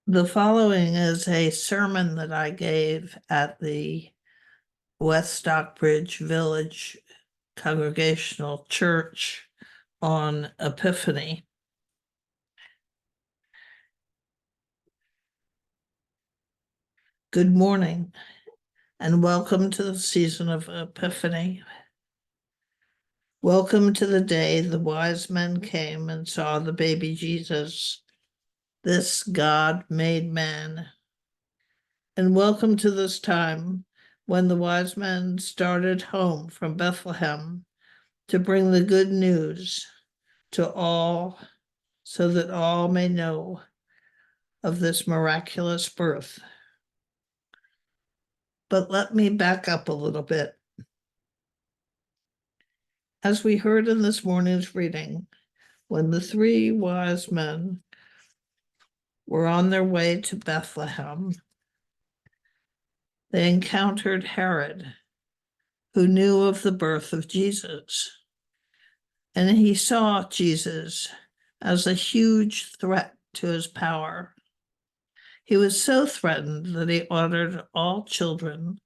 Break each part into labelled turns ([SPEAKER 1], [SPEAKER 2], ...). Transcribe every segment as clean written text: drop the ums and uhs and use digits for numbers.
[SPEAKER 1] The following is a sermon that I gave at the West Stockbridge Village Congregational Church on Epiphany. Good morning, and welcome to the season of Epiphany. Welcome to the day the wise men came and saw the baby Jesus, this God-made man. And welcome to this time when the wise men started home from Bethlehem to bring the good news to all so that all may know of this miraculous birth. But let me back up a little bit. As we heard in this morning's reading, when the three wise men were on their way to Bethlehem, they encountered Herod, who knew of the birth of Jesus. And he saw Jesus as a huge threat to his power. He was so threatened that he ordered all children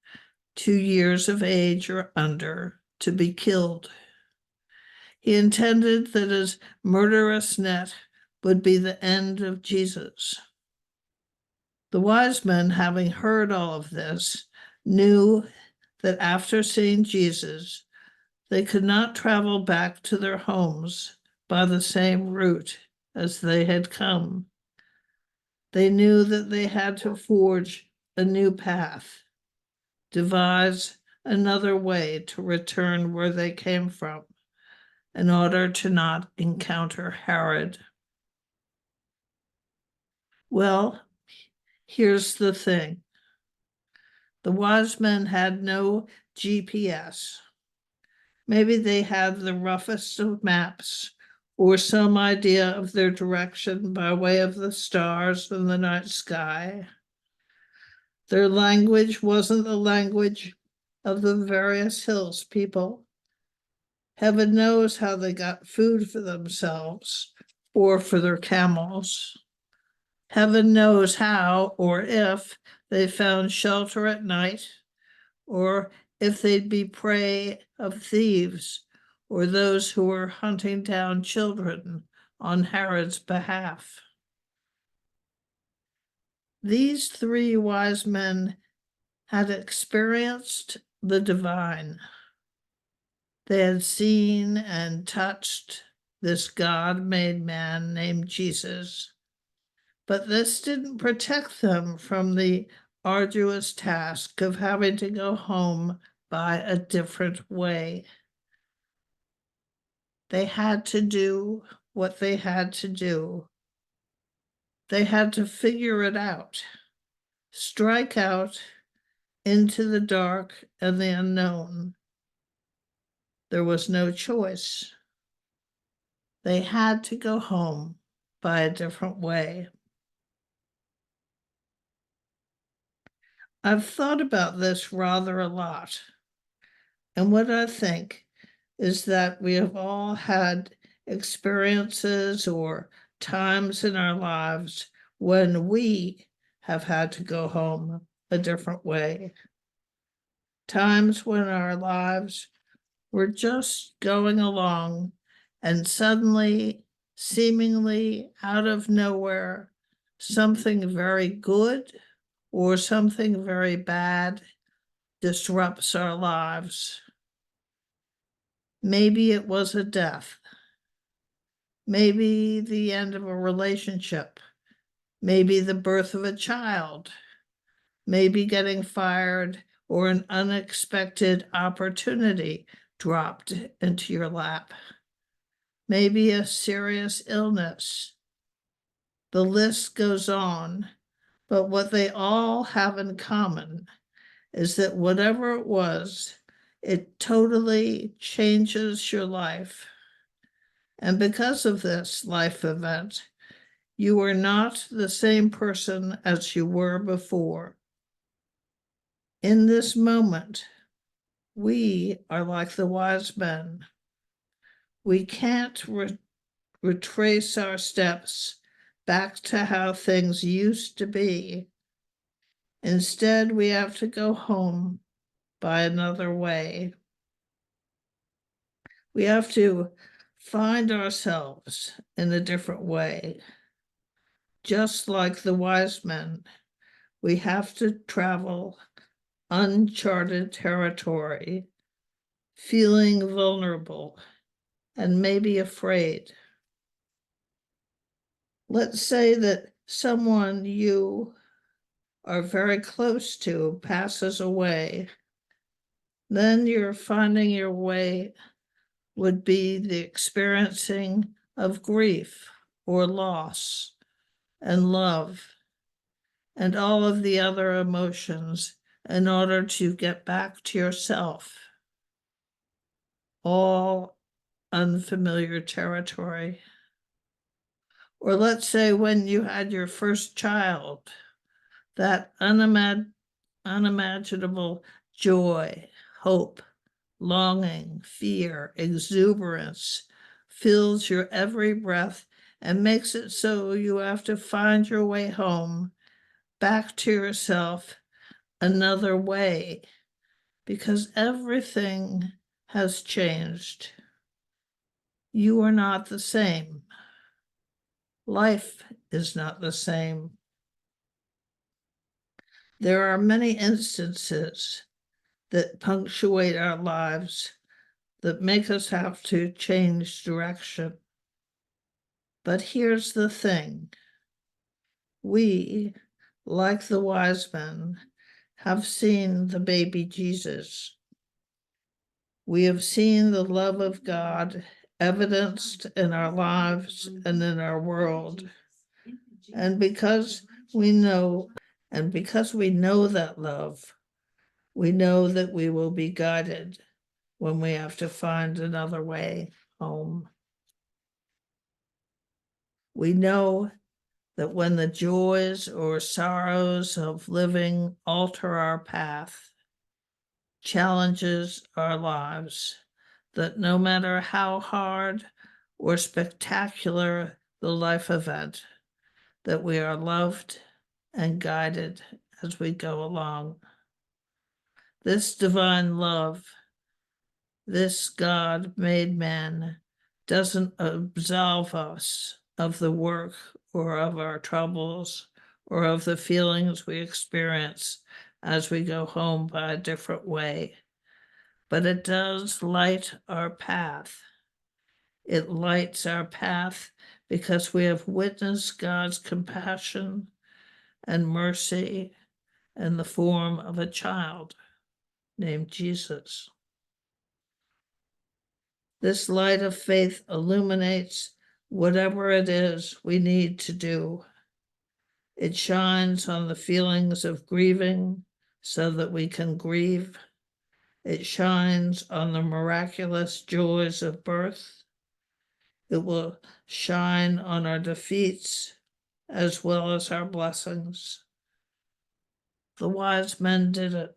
[SPEAKER 1] 2 years of age or under to be killed. He intended that his murderous net would be the end of Jesus. The wise men, having heard all of this, knew that after seeing Jesus, they could not travel back to their homes by the same route as they had come. They knew that they had to forge a new path, devise another way to return where they came from, in order to not encounter Herod. Well, here's the thing. The wise men had no GPS. Maybe they had the roughest of maps or some idea of their direction by way of the stars in the night sky. Their language wasn't the language of the various hills people. Heaven knows how they got food for themselves or for their camels. Heaven knows how or if they found shelter at night, or if they'd be prey of thieves or those who were hunting down children on Herod's behalf. These three wise men had experienced the divine. They had seen and touched this God-made man named Jesus, but this didn't protect them from the arduous task of having to go home by a different way. They had to do what they had to do. They had to figure it out, strike out into the dark and the unknown. There was no choice. They had to go home by a different way. I've thought about this rather a lot, and what I think is that we have all had experiences or times in our lives when we have had to go home a different way. Times when our lives were just going along and suddenly, seemingly out of nowhere, something very good or something very bad disrupts our lives. Maybe it was a death. Maybe the end of a relationship. Maybe the birth of a child. Maybe getting fired or an unexpected opportunity dropped into your lap. Maybe a serious illness. The list goes on, but what they all have in common is that whatever it was, it totally changes your life. And because of this life event, you are not the same person as you were before. In this moment, we are like the wise men. We can't retrace our steps back to how things used to be. Instead, we have to go home by another way. We have to find ourselves in a different way. Just like the wise men, we have to travel uncharted territory, feeling vulnerable and maybe afraid. Let's say that someone you are very close to passes away. Then you're finding your way would be the experiencing of grief or loss and love and all of the other emotions in order to get back to yourself. All unfamiliar territory. Or let's say when you had your first child, that unimaginable joy, hope, longing, fear, exuberance fills your every breath and makes it so you have to find your way home, back to yourself, another way, because everything has changed. You are not the same. Life is not the same. There are many instances that punctuate our lives that make us have to change direction. But here's the thing. We, like the wise men, have seen the baby Jesus. We have seen the love of God evidenced in our lives and in our world. And because we know that love, we know that we will be guided when we have to find another way home. We know that when the joys or sorrows of living alter our path, challenges our lives, that no matter how hard or spectacular the life event, that we are loved and guided as we go along. This divine love, this God made man, doesn't absolve us of the work or of our troubles or of the feelings we experience as we go home by a different way, but it does light our path. It lights our path because we have witnessed God's compassion and mercy in the form of a child named Jesus. This light of faith illuminates whatever it is we need to do. It shines on the feelings of grieving so that we can grieve. It shines on the miraculous joys of birth. It will shine on our defeats as well as our blessings. The wise men did it.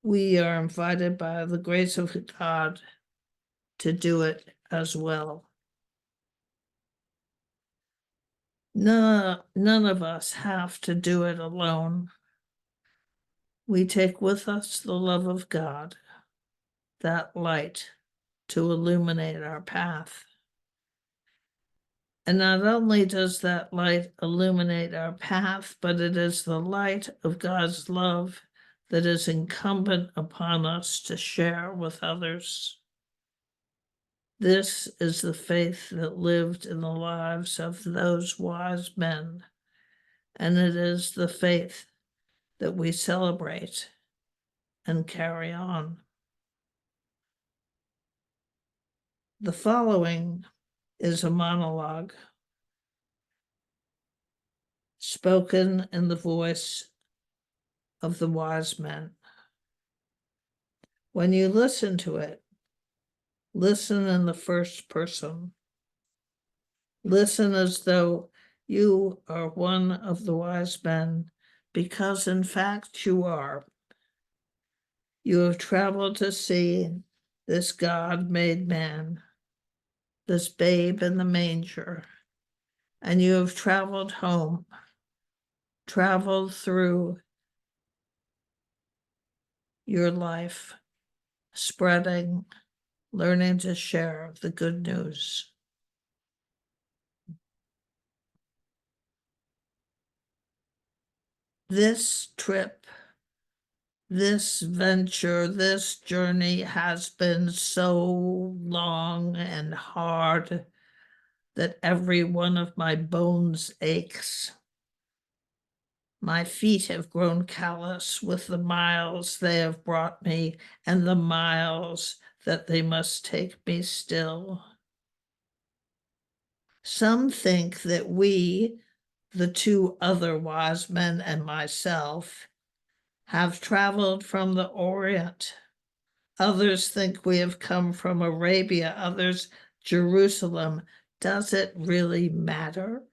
[SPEAKER 1] We are invited by the grace of God to do it as well. None of us have to do it alone. We take with us the love of God, that light to illuminate our path. And not only does that light illuminate our path, but it is the light of God's love that is incumbent upon us to share with others. This is the faith that lived in the lives of those wise men, and it is the faith that we celebrate and carry on. The following is a monologue spoken in the voice of the wise men. When you listen to it, listen in the first person. Listen as though you are one of the wise men, because in fact you are. You have traveled to see this God made man, this babe in the manger, and you have traveled home, traveled through your life, spreading, learning to share the good news. This trip, this venture, this journey has been so long and hard that every one of my bones aches. My feet have grown callous with the miles they have brought me and the miles that they must take me still. Some think that we, the two other wise men and myself, have traveled from the Orient. Others think we have come from Arabia, others Jerusalem. Does it really matter?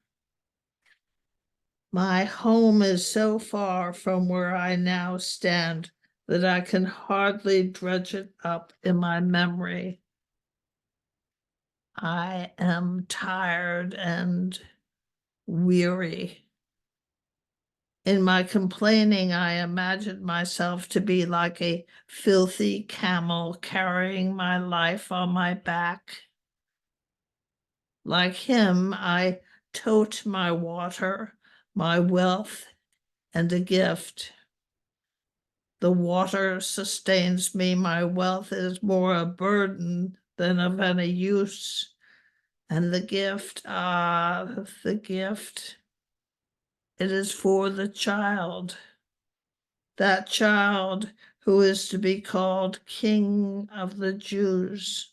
[SPEAKER 1] My home is so far from where I now stand that I can hardly dredge it up in my memory. I am tired and weary. In my complaining, I imagined myself to be like a filthy camel carrying my life on my back. Like him, I tote my water, my wealth, and a gift. The water sustains me, my wealth is more a burden than of any use. And the gift, the gift, it is for the child, that child who is to be called King of the Jews.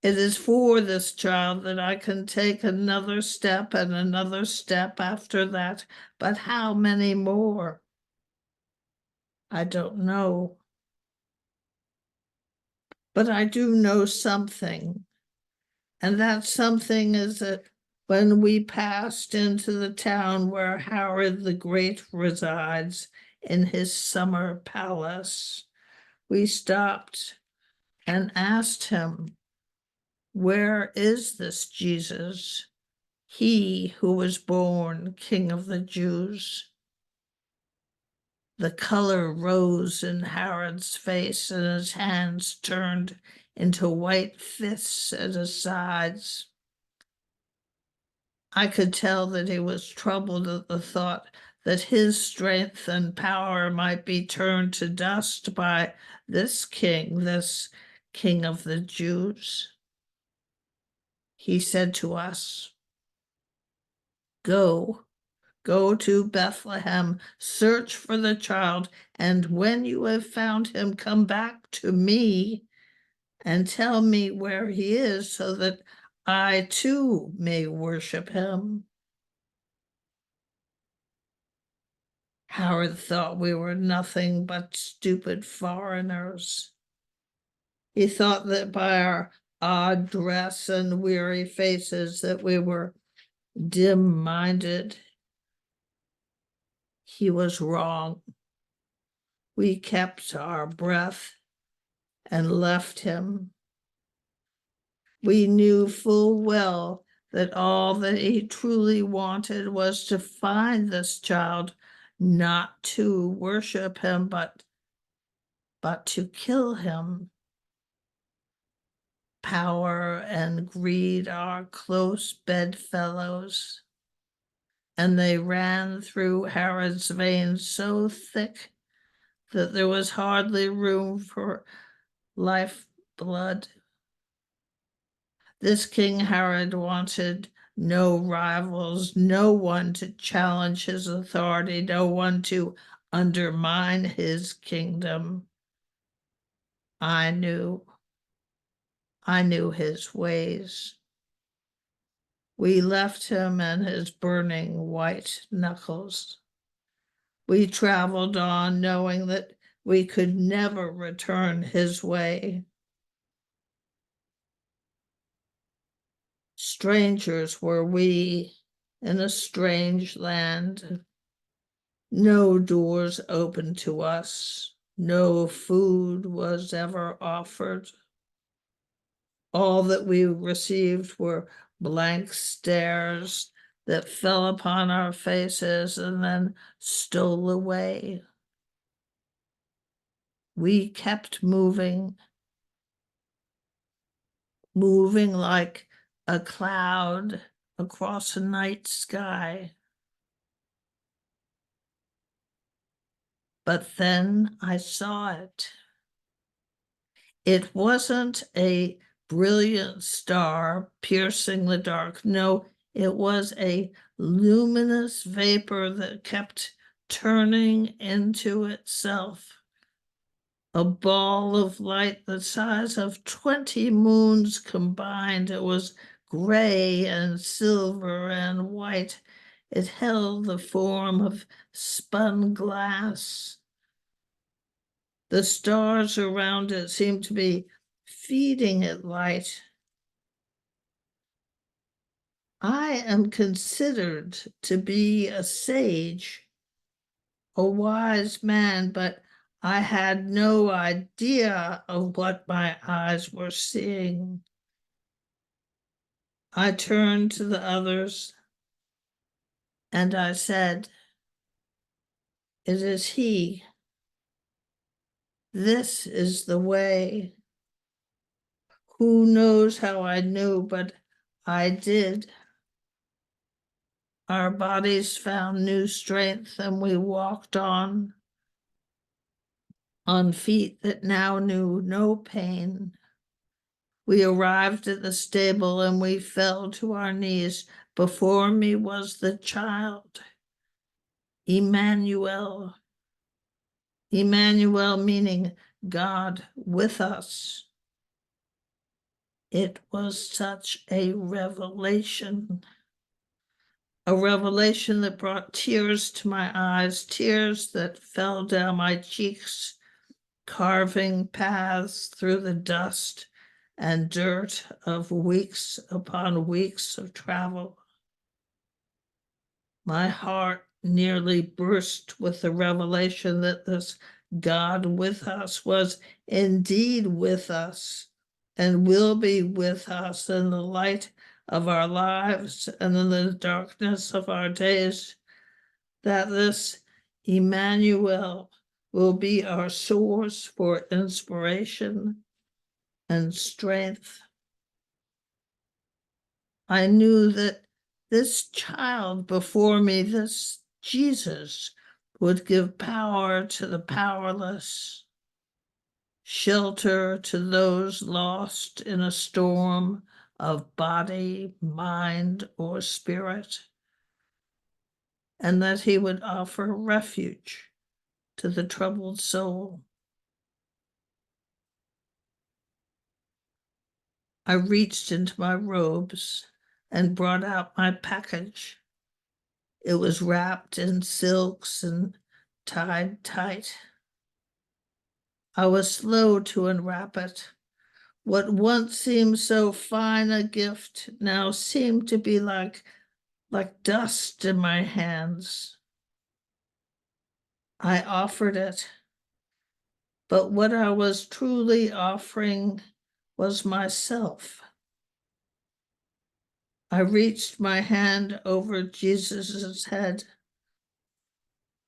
[SPEAKER 1] It is for this child that I can take another step and another step after that. But how many more? I don't know. But I do know something. And that something is that when we passed into the town where Herod the Great resides in his summer palace, we stopped and asked him, "Where is this Jesus, he who was born King of the Jews?" The color rose in Herod's face, and his hands turned into white fists at his sides. I could tell that he was troubled at the thought that his strength and power might be turned to dust by this King of the Jews. He said to us, "Go to Bethlehem, search for the child, and when you have found him, come back to me and tell me where he is so that I too may worship him." Howard thought we were nothing but stupid foreigners. He thought that by our odd dress and weary faces that we were dim-minded. He was wrong. We kept our breath and left him. We knew full well that all that he truly wanted was to find this child, not to worship him, but to kill him. Power and greed are close bedfellows, and they ran through Herod's veins so thick that there was hardly room for lifeblood. This King Herod wanted no rivals, no one to challenge his authority, no one to undermine his kingdom. I knew his ways. We left him and his burning white knuckles. We traveled on knowing that we could never return his way. Strangers were we in a strange land. No doors open to us. No food was ever offered. All that we received were blank stares that fell upon our faces and then stole away. We kept moving like a cloud across a night sky. But then I saw it. It wasn't a brilliant star piercing the dark. No, it was a luminous vapor that kept turning into itself. A ball of light the size of 20 moons combined. It was gray and silver and white. It held the form of spun glass. The stars around it seemed to be feeding it light. I am considered to be a sage, a wise man, but I had no idea of what my eyes were seeing. I turned to the others and I said, "It is he. This is the way." Who knows how I knew, but I did. Our bodies found new strength and we walked on feet that now knew no pain. We arrived at the stable and we fell to our knees. Before me was the child, Emmanuel. Emmanuel meaning God with us. It was such a revelation that brought tears to my eyes, tears that fell down my cheeks, carving paths through the dust and dirt of weeks upon weeks of travel. My heart nearly burst with the revelation that this God with us was indeed with us and will be with us in the light of our lives and in the darkness of our days, that this Emmanuel will be our source for inspiration and strength. I knew that this child before me, this Jesus, would give power to the powerless, shelter to those lost in a storm of body, mind, or spirit, and that he would offer refuge to the troubled soul. I reached into my robes and brought out my package. It was wrapped in silks and tied tight. I was slow to unwrap it. What once seemed so fine a gift now seemed to be like dust in my hands. I offered it, but what I was truly offering was myself. I reached my hand over Jesus's head.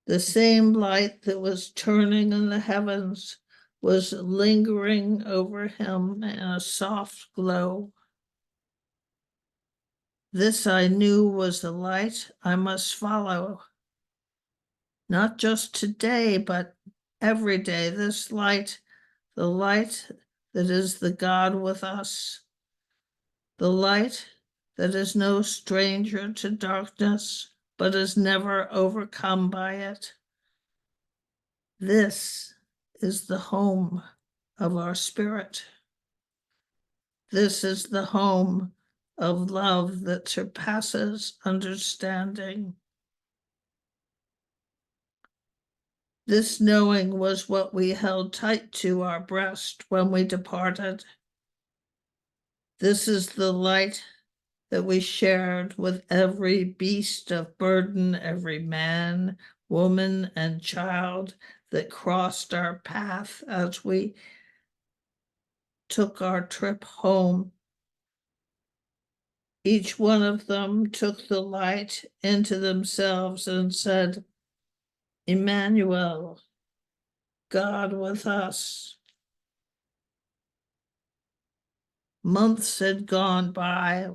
[SPEAKER 1] The same light that was turning in the heavens was lingering over him in a soft glow. This I knew was the light I must follow. Not just today, but every day. This light, the light that is the God with us, the light that is no stranger to darkness, but is never overcome by it. This is the home of our spirit. This is the home of love that surpasses understanding. This knowing was what we held tight to our breast when we departed. This is the light that we shared with every beast of burden, every man, woman, and child that crossed our path as we took our trip home. Each one of them took the light into themselves and said, Emmanuel, God with us. Months had gone by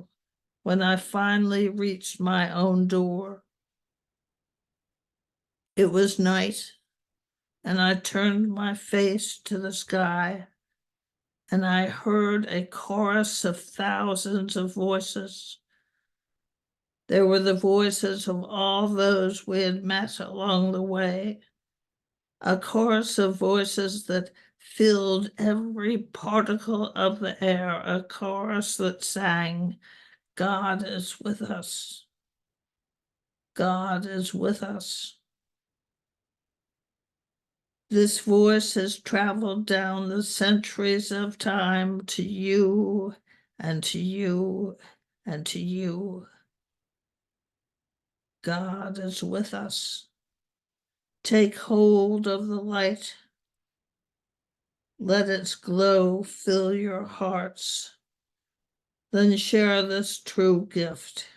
[SPEAKER 1] when I finally reached my own door. It was night, and I turned my face to the sky, and I heard a chorus of thousands of voices. There were the voices of all those we had met along the way, a chorus of voices that filled every particle of the air, a chorus that sang, God is with us. God is with us. This voice has traveled down the centuries of time to you and to you and to you. God is with us. Take hold of the light. Let its glow fill your hearts. Then share this true gift.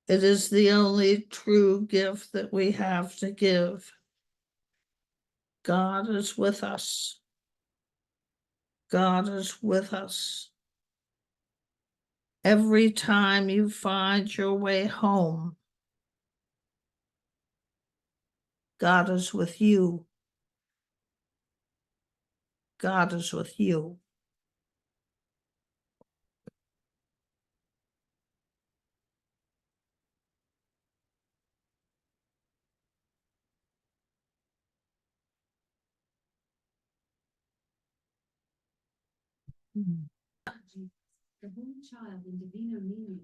[SPEAKER 1] It is the only true gift that we have to give. God is with us. God is with us. Every time you find your way home, God is with you. God is with you.
[SPEAKER 2] The Holy Child in Divino Nino